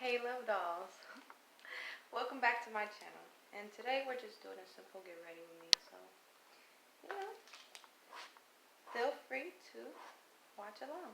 Hey love dolls. Welcome back to my channel. And today we're just doing a simple get ready with me. So, you know, feel free to watch along.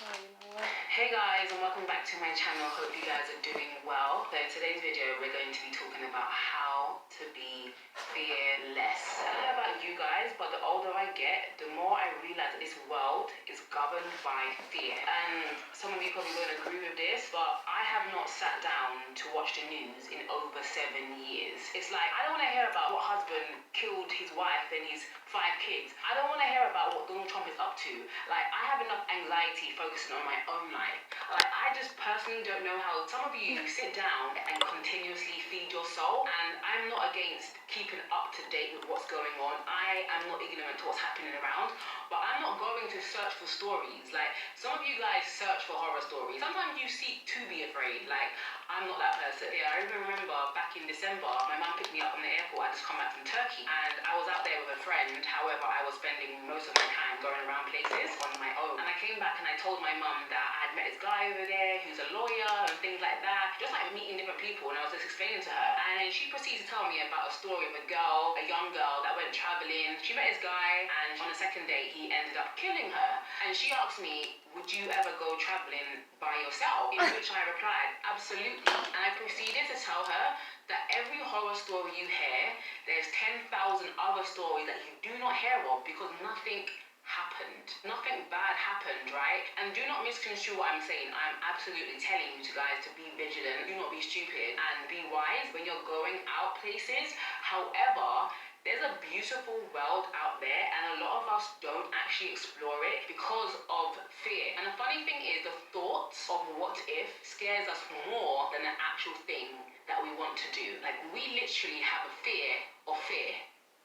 Oh, you know what? Hey guys, and welcome back to my channel. Hope you guys are doing well. So in today's video we're going to be talking about how to be fearless. I don't know about you guys, but the older I get, the more I realize that this world is governed by fear. And some of you probably won't agree with this, but I have not sat down to watch the news in over 7 years. It's like, I don't want to hear about what husband killed his wife and his 5 kids. I don't want to hear about what Donald Trump is up to. Like, I have enough anxiety focusing on my own life. Like, I just personally don't know how some of you sit down and continuously feed your soul. And I'm not against keeping up to date with what's going on. I am not ignorant to what's happening around, but I'm not going to search for stories. Like, some of you guys search for horror stories. Sometimes you seek to be afraid. Like, I'm not that person. Yeah, I even remember back in December, my mum picked me up from the airport. I just come back from Turkey, and I was out there with a friend. However, I was spending most of my time going around places on my own. And I came back and I told my mum that I'd met this guy over there who's a lawyer and things like that. Just like meeting different people, and I was just explaining to her. And then she proceeded to tell me about a story of a girl, a young girl that went traveling. She met this guy, and on the second date, he ended up killing her. And she asked me, would you ever go traveling by yourself? In which I replied, absolutely. And I proceeded to tell her that every horror story you hear, there's 10,000 other stories that you do not hear of because nothing happened. Nothing bad happened, right? And do not misconstrue what I'm saying. I'm absolutely telling you guys to be vigilant, do not be stupid, and be wise when you're going out places. However, there's a beautiful world out there, and a lot of us don't actually explore it because of fear. And the funny thing is, the thoughts of what if scares us more than the actual thing that we want to do. Like, we literally have a fear of fear.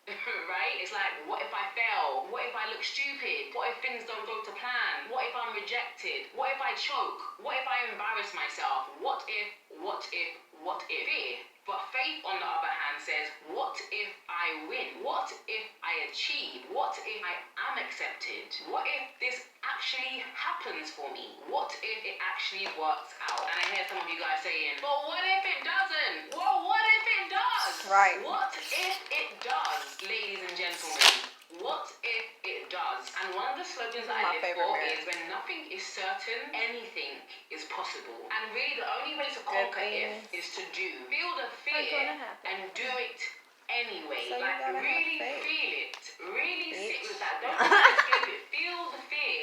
Right? It's like, what if I fail? What if I look stupid? What if things don't go to plan? What if I'm rejected? What if I choke? What if I embarrass myself? What if? Fear. But faith, on the other hand, says, what if I win? What if I achieve? What if I am accepted? What if this actually happens for me? What if it actually works out? And I hear some of you guys saying, but what if it doesn't? Well, what if it does? Right. What if it does, ladies and gentlemen? What if it does? And one of the slogans that I live for is, when nothing is certain, anything is possible. And really the only way to conquer it is to do. Feel the fear and do it anyway. So like, really feel it. Really sit with that. Don't escape it. Feel the fear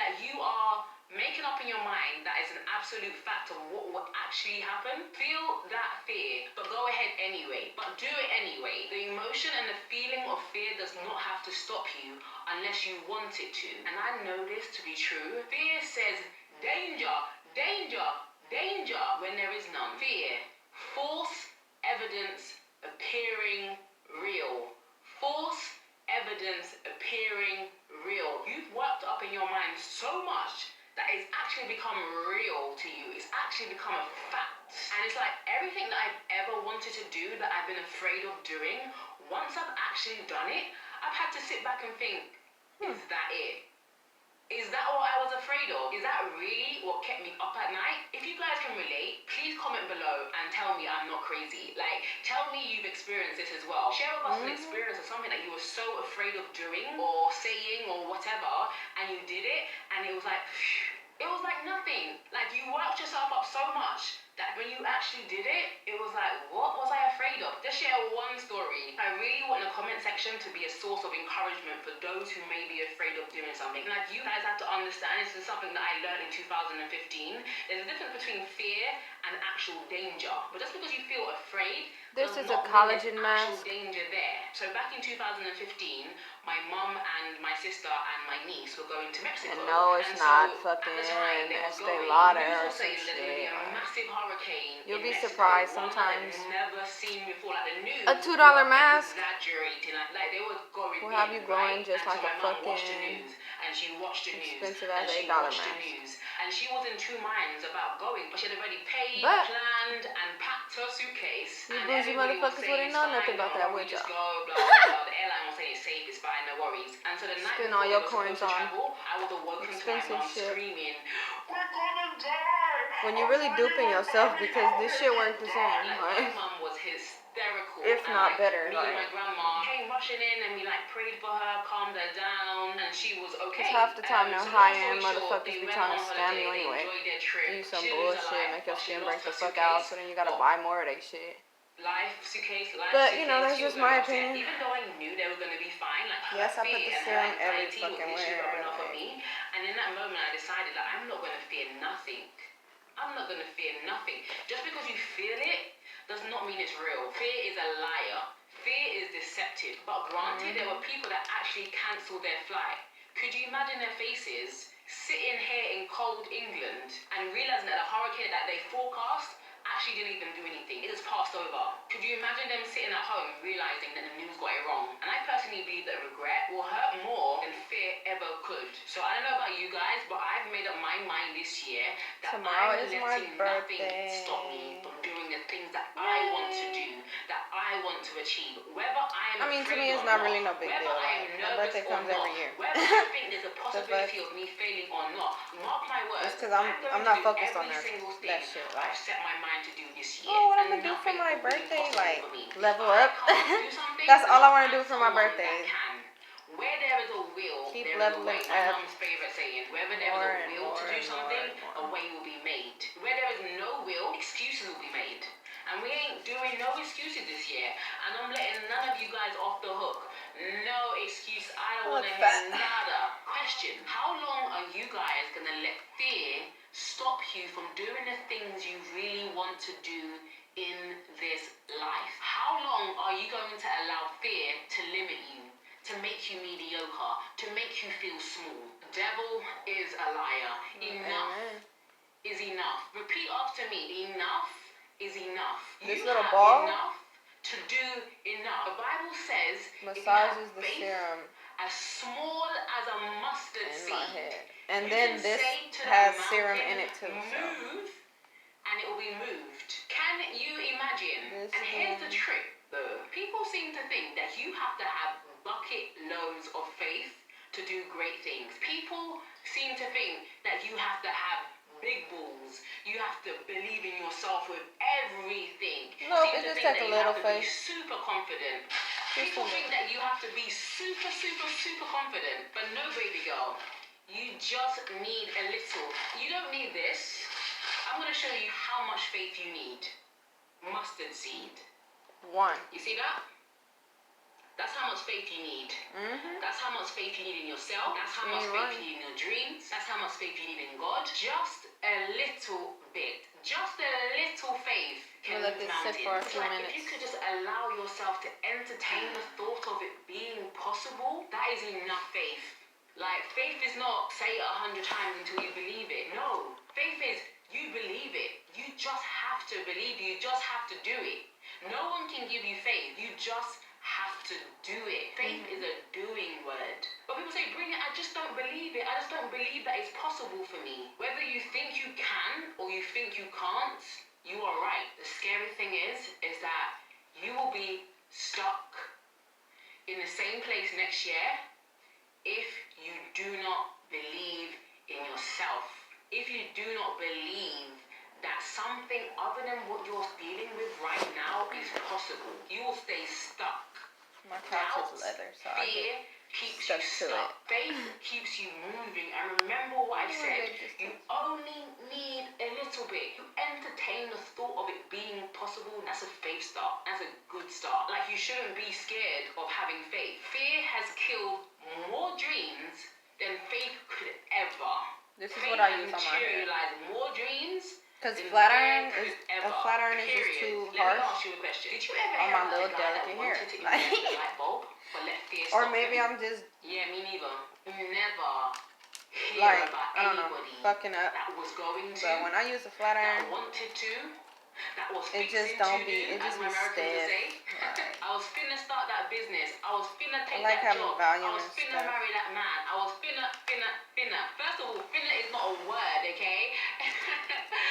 that you are making up in your mind that is an absolute fact of what will actually happen. Feel that fear, but go ahead anyway. But do it anyway. The emotion and the feeling of fear does not have to stop you unless you want it to. And I know this to be true. Fear says danger, danger, danger when there is none. Fear, false evidence appearing real. False evidence appearing real. You've worked up in your mind so much that it's actually become real to you. It's actually become a fact. And it's like, everything that I've ever wanted to do that I've been afraid of doing, once I've actually done it, I've had to sit back and think, is that it? Is that what I was afraid of? Is that really what kept me up at night? If you guys can relate, please comment below and tell me I'm not crazy. Like, tell me you've experienced this as well. Share with us an experience of something that you were so afraid of doing or saying or whatever, and you did it, and it was like, phew, it was like nothing. Like, you worked yourself up so much that when you actually did it, it was like, what was I afraid of? Just share one story. I really want the comment section to be a source of encouragement for those who may be afraid of doing something. Like, you guys have to understand, this is something that I learned in 2015. There's a difference between fear and actual danger. But just because you feel afraid, This is a not mean collagen there's mask. actual danger there. So back in 2015, my mum and my sister and my niece were going to Mexico. And no, it's and not so fucking at the time, they were Estee going, Lauder news or was some saying there's going to be shit. a massive hurricane. You'll in be Mexico, surprised one sometimes. I've never seen before. Like, the news A $2 were mask exaggerating. Like they were going will have you in, growing right? just And like so a my mum watched the fucking news, and she watched the news. Expensive And as she $8 watched the mask. news. And she was in two minds about going, but she had already paid, But planned, and packed her suitcase. you And bougie everybody was motherfuckers saying, wouldn't it's know fine, nothing about no that, worries, would just y'all? go, blah, blah, blah. The airline was saying it's safe, it's fine, no worries. And so the night Spend before all we your were coins supposed to on travel, I was awoken to my expensive mom shit. screaming, we're gonna die! When you're really duping yourself because this shit worked the same. Like, Like, my mom was hysterical. if and, not like, better, me and my grandma came rushing in and we like prayed for her, calmed her down, and she was okay. Cause half the time now So high-end long story short, motherfuckers they be went trying on to scam holiday, you they anyway. enjoyed their trip. Do you some She didn't lose her bullshit, life, make your but she skin lost break the her fuck out, suitcase. so then you gotta Well, buy more of that shit. life suitcase. But, you know, that's She was just my very upset. opinion. Even though I knew they were gonna be fine, like her Yes, I put fear the and her serum every anxiety was fucking literally where. rubbing off on Like, me. And in that moment, I decided that I'm not gonna fear nothing. I'm not gonna fear nothing. Just because you feel it does not mean it's real. Fear is a liar. Fear is deceptive. But granted, there were people that actually cancelled their flight. Could you imagine their faces sitting here in cold England and realizing that the hurricane that they forecast actually didn't even do anything? It just passed over. Could you imagine them sitting at home realizing that the news got it wrong? And I personally believe that regret will hurt more than fear ever could. So I don't know about you guys, but I've made up my mind this year that tomorrow I'm is my letting birthday. nothing stop me from doing the things that I want to do, that I want to achieve. Whether I'm I mean, to afraid me, it's or not really no big whether deal. I am Like, my nervous birthday or comes not, every year. whether I think there's a possibility of me failing or not, mark my words. It's because I'm I'm going not to do focused on every that single thing that shit. Like, I've set my mind to do this year. oh, what I'm And gonna do for nothing my will be birthday? impossible Like, for me. level I up. can't do something, That's all I but want to I'm do for my someone birthday. that can. Where there is a will, Keep there is a leveling way. My up. mom's favorite saying, wherever there More is and a will to more do and something, more a way will be made. Where there is no will, excuses will be made. And we ain't doing no excuses this year. And I'm letting none of you guys off the hook. No excuse. I don't want to hear nada. Question: how long are you guys gonna let fear stop you from doing the things you really want to do in this life? How long are you going to allow fear to limit you, to make you mediocre, to make you feel small? The devil is a liar. Enough is enough. Repeat after me. Enough is enough. This You little have ball enough to do enough. The Bible says massages the faith serum as small as a mustard in seed, my head. And you then can this say to has that serum mountain, in it too. So. move, and it will be moved. Can you imagine? This and here's the one. trick. People seem to think that you have to have bucket loads of faith to do great things. People seem to think that you have to have big balls. You have to believe in yourself with everything. No, Seem it to just think takes a that you little have to be faith. super confident. Just People a think little. that you have to be super, super, super confident. But no, baby girl. You just need a little. You don't need this. I'm going to show you how much faith you need. Mustard seed. One. You see that? That's how much faith you need. That's how much faith you need in yourself. That's how much faith you need in your dreams. That's how much faith you need in God. Just a little bit. Just a little faith can We'll let move this sit mountains. for a few Like minutes. if you could just allow yourself to entertain the thought of it being possible, that is enough faith. Like faith is not say it 100 times until you believe it. No. Faith is you believe it. You just have to believe. You just have to do it. No one can give you faith. You just have to do it. Faith is a doing word. But people say, bring it, I just don't believe it. I just don't believe that it's possible for me. Whether you think you can or you think you can't, you are right. The scary thing is that you will be stuck in the same place next year if you do not believe in yourself. If you do not believe that something other than what you're dealing with right now is possible, you will stay stuck. My couch is leather, so I Fear get keeps you stuck. Faith keeps you moving. And remember what I said. You only need a little bit. You entertain the thought of it being possible. That's a faith start. That's a good start. Like you shouldn't be scared of having faith. Fear has killed more dreams than faith could ever. This is what I use on my hair. Materialize more dreams. Because flat iron is just too harsh Let me ask you a question. Did you ever on hear my about little the guy that delicate hair. wanted to invent the light bulb, but let fear Or stop maybe him? I'm just Yeah, me neither. Never hear like, about I don't know, anybody fucking up. that was going to, But when I use a flat that iron, wanted to, that was It fixing just don't to be. do, It as just my be Americans would stiff. say. Right. I was finna start that business. I was finna take like that having job. volume I was and finna stuff. marry that man. I was finna. First of all, finna is not a word, okay?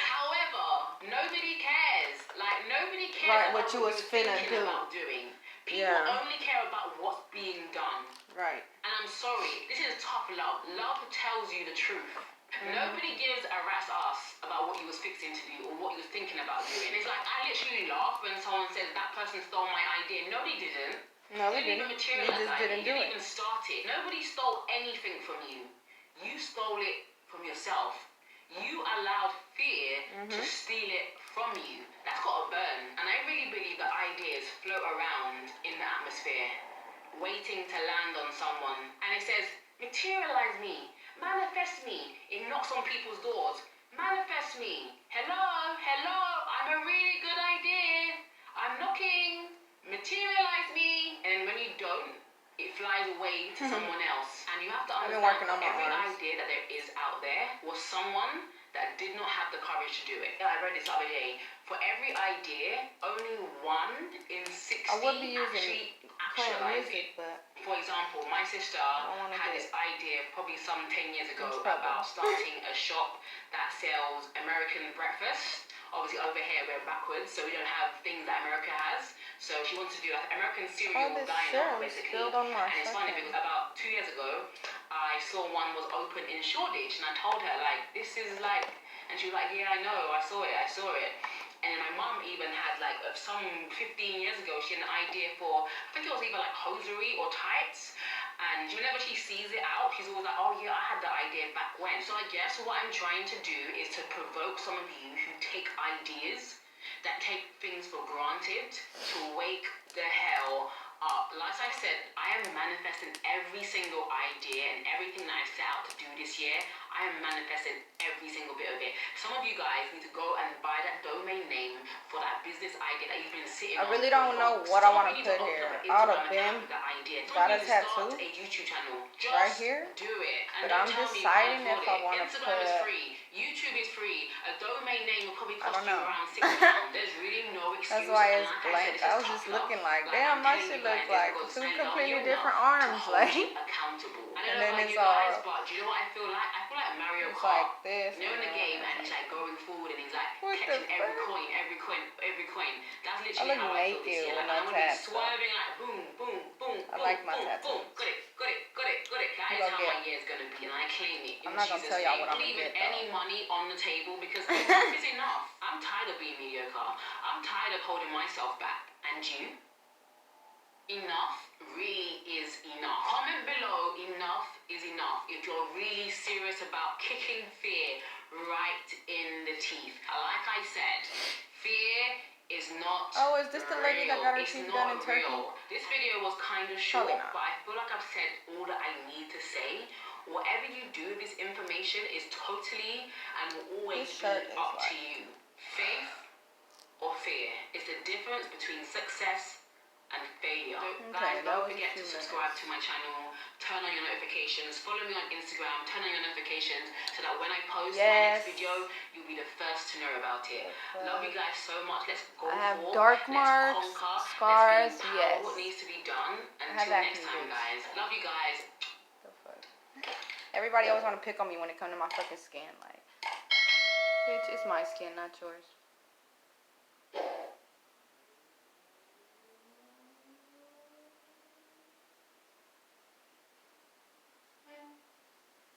However, nobody cares. Like, nobody cares Right, about what you what was you're finna thinking do. about doing. People Yeah. only care about what's being done. Right. And I'm sorry, this is tough love. Love tells you the truth. Nobody gives a rat's ass about what you was fixing to do or what you was thinking about doing. It's like, I literally laugh when someone says that person stole my idea. No, they didn't. No, they Didn't even didn't. You materialize just that didn't idea. do You it. didn't even start it. Nobody stole anything from you. You stole it from yourself. You allowed fear to steal it from you. That's got to burn. And I really believe that ideas float around in the atmosphere, waiting to land on someone. And it says, materialize me, manifest me. It knocks on people's doors. Manifest me. Hello, I'm a really good idea. I'm knocking. Materialize me. And when you don't, it flies away to someone else. And you have to I've been understand working on my every arms. idea that there is out there was someone that did not have the courage to do it. I read this the other day. For every idea, only 1 in 60 I would be using actually current actualize music, it. but For example, my sister wanna had get this idea probably some 10 years ago in trouble. about starting a shop that sells American breakfast. Obviously over here we're backwards, so we don't have things that America has. So she wants to do like American cereal this diner serum basically. spilled on my And it's funny because about 2 years ago, I saw one was open in Shoreditch, and I told her like, this is like, and she was like, yeah, I know, I saw it. And my mum even had like some 15 years ago, she had an idea for, I think it was either like hosiery or tights. And whenever she sees it out, she's always like, oh yeah, I had that idea back when. So I guess what I'm trying to do is to provoke some of you who take ideas, that take things for granted, to wake the hell up. Like I said, I am manifesting every single idea and everything that I set out to do this year. I am manifesting every single bit of it. Some of you guys need to go and buy that domain name for that business idea that you've been sitting on. I really don't know what I want to put here. I would have been got a tattoo a YouTube channel. Just right here, do it. And but don't I'm tell me you deciding can't if afford I it. want to Instagram is put. free. YouTube is free. A domain name will probably I cost don't you know. around £6. There's really no excuse. That's why And it's like blank. I said, I this was is just tough looking love. like, I'm damn, my telling shit you guys looks this like because two I love completely you different enough arms. to hold Like, you accountable. I and don't know then about it's you guys, all. but do you know what I feel like? I feel like Mario It's Kart. like this. You know in the game, and he's like going forward, and he's like catching every coin. That's I literally look how I feel this naked year. with Like, no I'm gonna be tats. swerving like boom, boom, boom, I boom, like my boom, tattoos. boom. Got it. That is how my year's gonna be, and I claim it in I'm not gonna Jesus' tell y'all name. what I'm gonna Leaving get, any though. money on the table because enough is enough. I'm tired of being mediocre. I'm tired of holding myself back. And you? Enough really is enough. Comment below, enough is enough, if you're really serious about kicking fear right in the teeth. Like I said, fear is not Oh, is this the lady that got her It's teeth not done in Turkey? real. This video was kind of short, Probably not. but I feel like I've said all that I need to say. Whatever you do with this information is totally and will always This be shirt is up to like- you. Faith or fear is the difference between success and failure. So guys, that don't was a forget to few subscribe minutes. to my channel, turn on your notifications, follow me on Instagram, turn on your notifications so that when I post my next video, you'll be the first to know about it. Love you guys so much. Let's go I have forth. dark Let's marks, conquer. scars, Let's empower yes. what needs to be done. have Until next acne, time, bitch. guys. Love you guys. The fuck? Everybody always want to pick on me when it comes to my fucking skin. Like, bitch, it's my skin, not yours.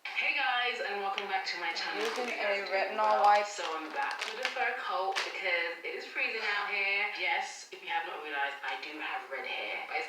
Hey guys, and welcome back to my channel. Using Hope you guys a are doing retinol well. wipe. So I'm back with a fur coat because it is freezing out here. Yes, if you have not realized, I do have red hair, but it's